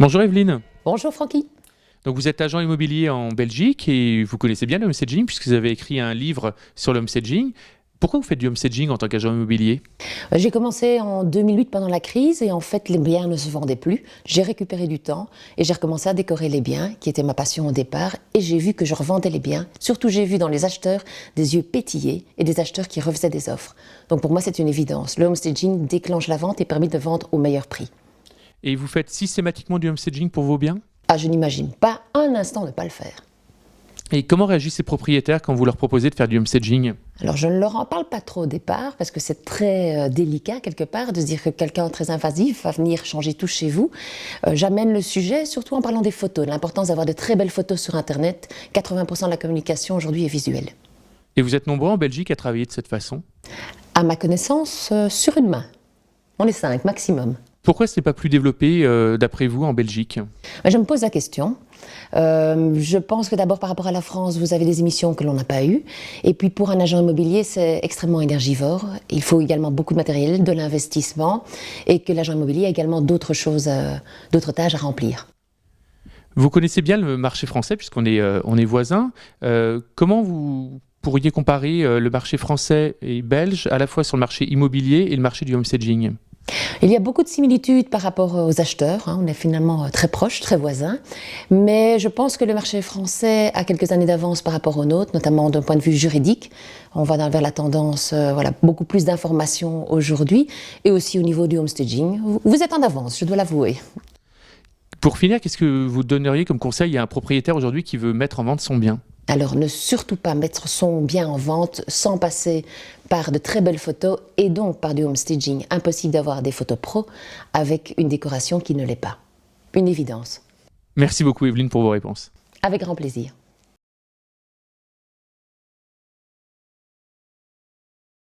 Bonjour Evelyne. Bonjour Francky. Donc vous êtes agent immobilier en Belgique et vous connaissez bien le homestaging puisque vous avez écrit un livre sur le homestaging. Pourquoi vous faites du homestaging en tant qu'agent immobilier? J'ai commencé en 2008 pendant la crise et en fait les biens ne se vendaient plus. J'ai récupéré du temps et j'ai recommencé à décorer les biens qui était ma passion au départ et j'ai vu que je revendais les biens. Surtout j'ai vu dans les acheteurs des yeux pétillés et des acheteurs qui refaisaient des offres. Donc pour moi c'est une évidence. Le homestaging déclenche la vente et permet de vendre au meilleur prix. Et vous faites systématiquement du homestaging pour vos biens? Ah, je n'imagine pas un instant ne pas le faire. Et comment réagissent ces propriétaires quand vous leur proposez de faire du homestaging? Alors je ne leur en parle pas trop au départ parce que c'est très délicat quelque part de se dire que quelqu'un de très invasif va venir changer tout chez vous. J'amène le sujet surtout en parlant des photos, de l'importance d'avoir de très belles photos sur Internet. 80% de la communication aujourd'hui est visuelle. Et vous êtes nombreux en Belgique à travailler de cette façon? À ma connaissance, sur une main. On est 5 maximum. Pourquoi ce n'est pas plus développé d'après vous en Belgique? Je me pose la question. Je pense que d'abord par rapport à la France, vous avez des émissions que l'on n'a pas eues. Et puis pour un agent immobilier, c'est extrêmement énergivore. Il faut également beaucoup de matériel, de l'investissement et que l'agent immobilier a également d'autres choses, d'autres tâches à remplir. Vous connaissez bien le marché français puisqu'on est voisins. Comment vous pourriez comparer le marché français et belge à la fois sur le marché immobilier et le marché du homestaging? Il y a beaucoup de similitudes par rapport aux acheteurs, on est finalement très proches, très voisins, mais je pense que le marché français a quelques années d'avance par rapport au nôtre, notamment d'un point de vue juridique. On va vers la tendance, beaucoup plus d'informations aujourd'hui, et aussi au niveau du homestaging. Vous êtes en avance, je dois l'avouer. Pour finir, qu'est-ce que vous donneriez comme conseil à un propriétaire aujourd'hui qui veut mettre en vente son bien? Alors ne surtout pas mettre son bien en vente sans passer par de très belles photos et donc par du homestaging. Impossible d'avoir des photos pro avec une décoration qui ne l'est pas. Une évidence. Merci beaucoup Evelyne pour vos réponses. Avec grand plaisir.